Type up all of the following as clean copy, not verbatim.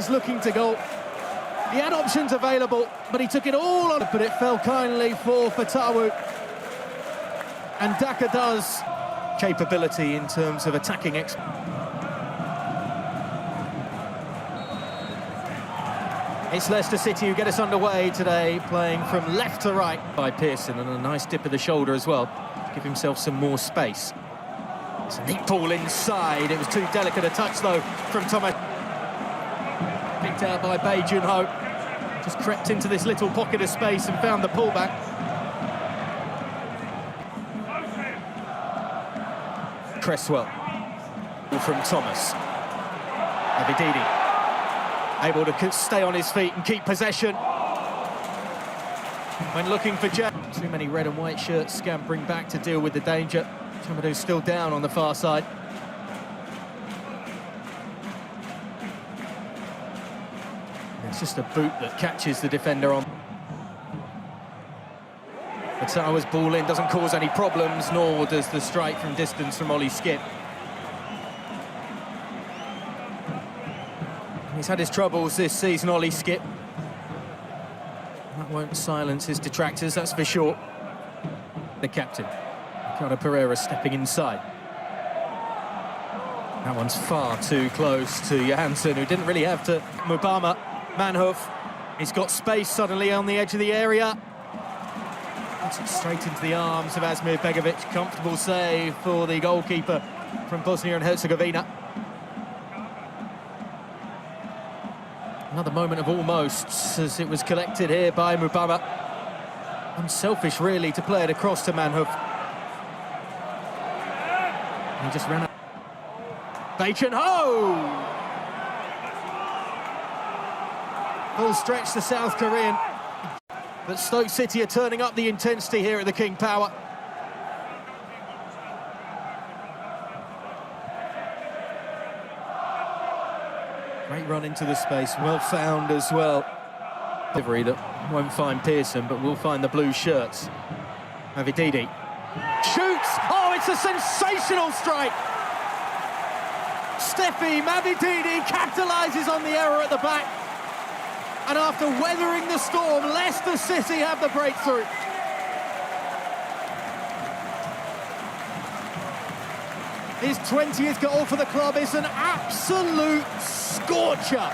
always looking to go. He had options available, but he took it all on. But it fell kindly for Fatawu. And Daka does capability in terms of attacking It's Leicester City who get us underway today, playing from left to right by Pearson, and a nice dip of the shoulder as well, give himself some more space. It's a neat ball inside. It was too delicate a touch, though, from Thomas. Picked out by Bae Jun-ho. Just crept into this little pocket of space and found the pullback. Cresswell. From Thomas. Abididi. Able to stay on his feet and keep possession. When looking for Jack. Too many red and white shirts scampering back to deal with the danger. Chamadou's still down on the far side. It's just a boot that catches the defender on. Fatawu's ball in doesn't cause any problems, nor does the strike from distance from Ollie Skip. He's had his troubles this season, Ollie Skip. That won't silence his detractors, that's for sure. The captain, Ricardo Pereira, stepping inside. That one's far too close to Johansson, who didn't really have to. Mubama, Manhoef, he's got space suddenly on the edge of the area. Puts it straight into the arms of Asmir Begovic. Comfortable save for the goalkeeper from Bosnia and Herzegovina. Another moment of almost as it was collected here by Mubama. Unselfish, really, to play it across to Manhoef. He just ran up. Bae Jun-ho! Full stretch the South Korean. But Stoke City are turning up the intensity here at the King Power. Great run into the space, well found as well. Delivery that won't find Pearson, but will find the blue shirts. Abididi shoots! Oh, it's a sensational strike! Steffi Abididi capitalises on the error at the back. And after weathering the storm, Leicester City have the breakthrough. His 20th goal for the club is an absolute scorcher.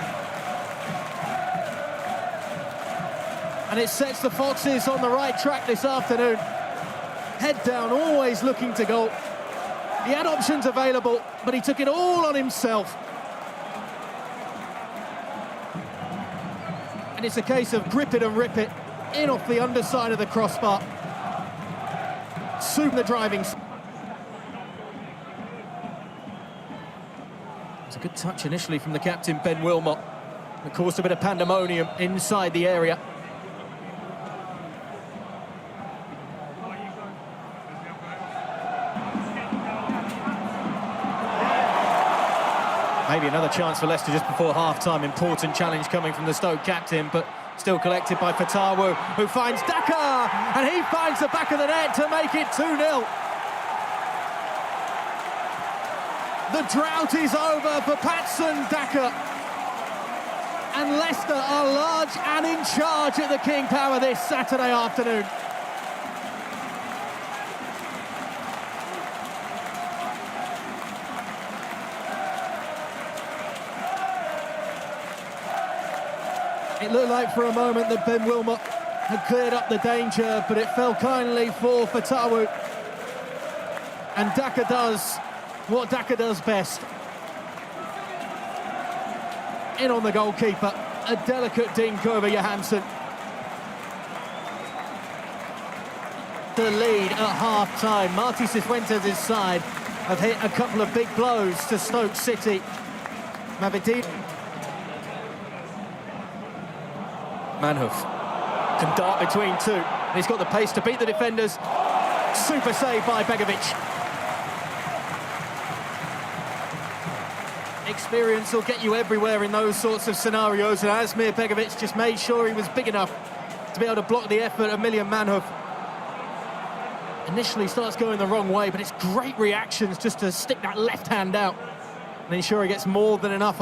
And it sets the Foxes on the right track this afternoon. Head down, always looking to goal. He had options available, but he took it all on himself. And it's a case of grip it and rip it in off the underside of the crossbar. Super the driving. It's a good touch initially from the captain, Ben Wilmot. It caused a bit of pandemonium inside the area. Maybe another chance for Leicester just before half-time. Important challenge coming from the Stoke captain, but still collected by Fatawu, who finds Daka, and he finds the back of the net to make it 2-0. The drought is over for Patson Daka, and Leicester are large and in charge at the King Power this Saturday afternoon. It looked like for a moment that Ben Wilmot had cleared up the danger, but it fell kindly for Fatawu. And Daka does what Daka does best. In on the goalkeeper, a delicate dink over Johansson. The lead at half-time. Marti Cifuentes' side have hit a couple of big blows to Stoke City. Abididi. Manhoef can dart between two. He's got the pace to beat the defenders. Super save by Begovic. Experience will get you everywhere in those sorts of scenarios, and Asmir Begovic just made sure he was big enough to be able to block the effort of Miljan Manhoef. Initially starts going the wrong way, but it's great reactions just to stick that left hand out and ensure he gets more than enough.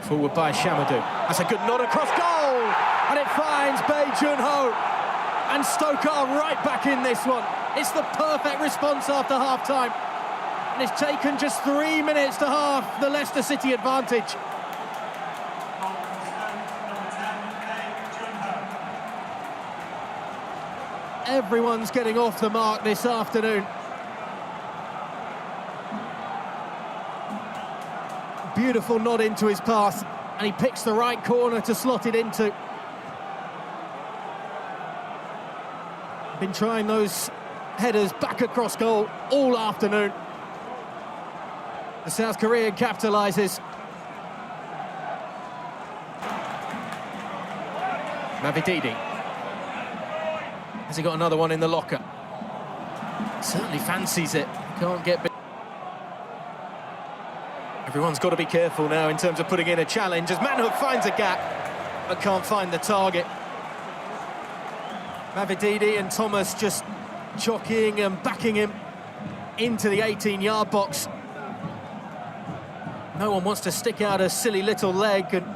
Forward by Shamadou. That's a good nod across goal! And it finds Bae Jun-ho. And Stoke are right back in this one. It's the perfect response after half-time. And it's taken just 3 minutes to half the Leicester City advantage. Everyone's getting off the mark this afternoon. Beautiful nod into his pass, and he picks the right corner to slot it into. Been trying those headers back across goal all afternoon. The South Korean capitalises. Mavididi. Has he got another one in the locker? Certainly fancies it. Can't get... Everyone's got to be careful now in terms of putting in a challenge as Manhook finds a gap but can't find the target. Mavididi and Thomas just jockeying and backing him into the 18-yard box. No one wants to stick out a silly little leg and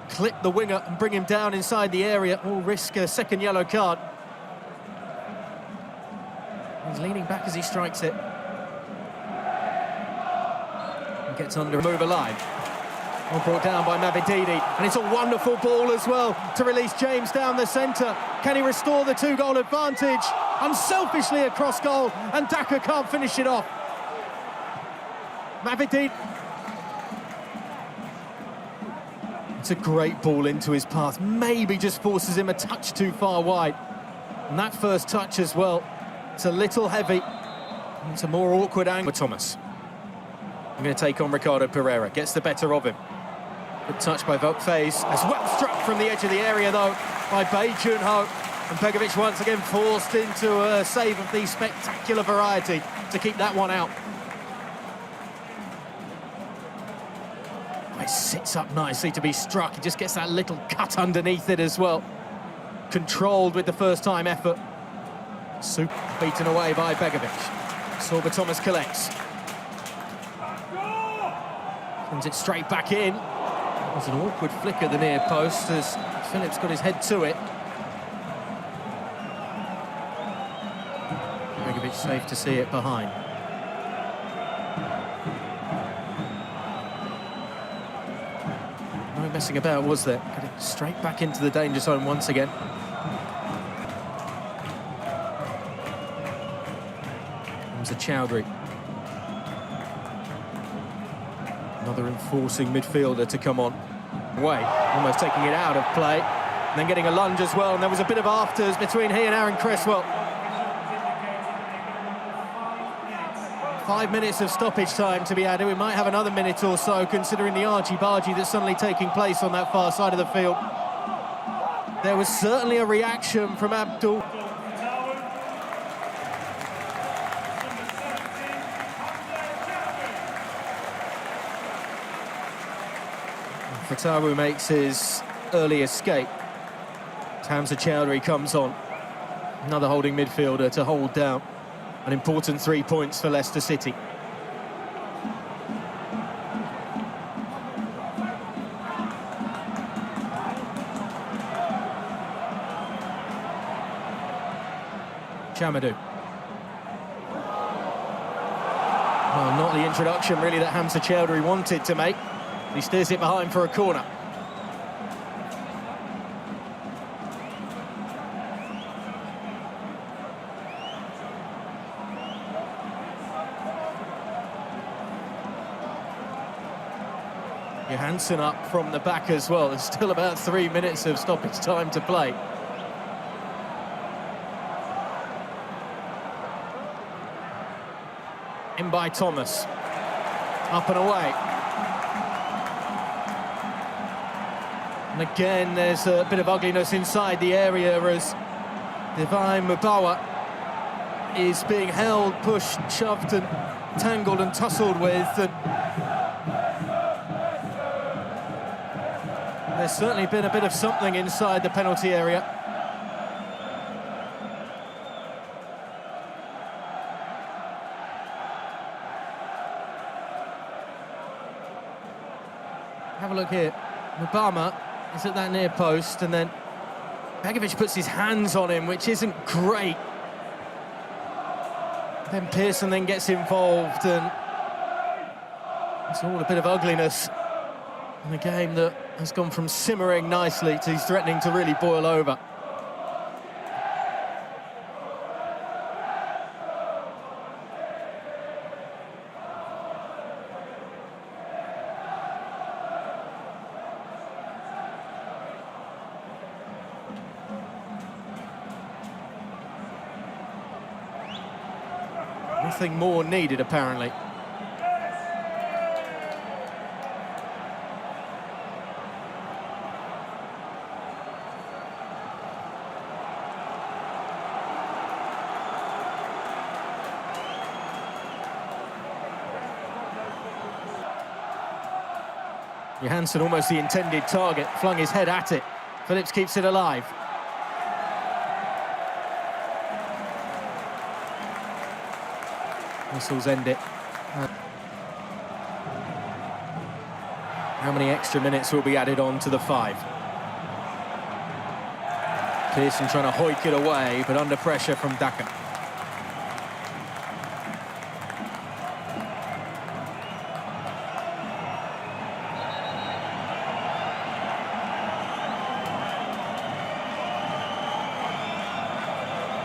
clip the winger and bring him down inside the area or risk a second yellow card. He's leaning back as he strikes it. And gets under, move alive. All brought down by Mavididi, and it's a wonderful ball as well to release James down the centre. Can he restore the 2-goal advantage? Unselfishly across goal, and Daka can't finish it off. Mavididi. It's a great ball into his path. Maybe just forces him a touch too far wide. And that first touch as well, it's a little heavy. It's a more awkward angle for Thomas. I'm going to take on Ricardo Pereira. Gets the better of him. Good touch by Vokface. As well struck from the edge of the area, though, by Bae Jun-ho. And Begovic once again forced into a save of the spectacular variety to keep that one out. It sits up nicely to be struck. He just gets that little cut underneath it as well. Controlled with the first-time effort. Super beaten away by Begovic. Sorba Thomas collects. Sends it straight back in. It was an awkward flick at the near post as Phillips got his head to it. Begovic safe to see it behind. No messing about, was there? Got it straight back into the danger zone once again. Hamza Chowdhury. Another enforcing midfielder to come on. Way, almost taking it out of play. And then getting a lunge as well, and there was a bit of afters between he and Aaron Cresswell. 5 minutes of stoppage time to be added. We might have another minute or so, considering the argy-bargy that's suddenly taking place on that far side of the field. There was certainly a reaction from Abdul. Fatawu makes his early escape. Hamza Chowdhury comes on. Another holding midfielder to hold down. An important 3 points for Leicester City. Chamadou. Well, not the introduction really that Hamza Chowdhury wanted to make. He steers it behind for a corner. Johansson up from the back as well. There's still about 3 minutes of stoppage time to play. In by Thomas. Up and away. And again, there's a bit of ugliness inside the area as Divine Mubawa is being held, pushed, shoved and tangled and tussled with. And there's certainly been a bit of something inside the penalty area. Have a look here. Obama is at that near post, and then Begovic puts his hands on him, which isn't great. Then Pearson then gets involved, and it's all a bit of ugliness in a game that has gone from simmering nicely to he's threatening to really boil over. Nothing more needed, apparently. Johansson, almost the intended target, flung his head at it. Phillips keeps it alive. Whistles end it. How many extra minutes will be added on to the 5? Pearson trying to hoik it away, but under pressure from Daka.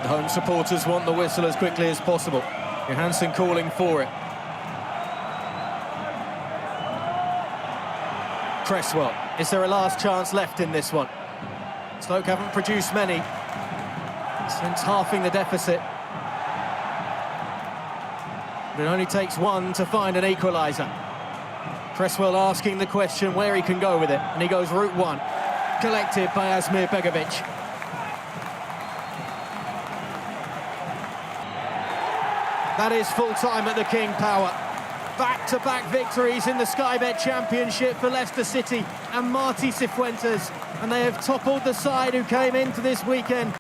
The home supporters want the whistle as quickly as possible. Johansson calling for it. Cresswell, is there a last chance left in this one? Stoke haven't produced many since halving the deficit. But it only takes one to find an equaliser. Cresswell asking the question where he can go with it, and he goes route one. Collected by Asmir Begovic. That is full-time at the King Power. Back-to-back victories in the Sky Bet Championship for Leicester City and Martí Cifuentes, and they have toppled the side who came into this weekend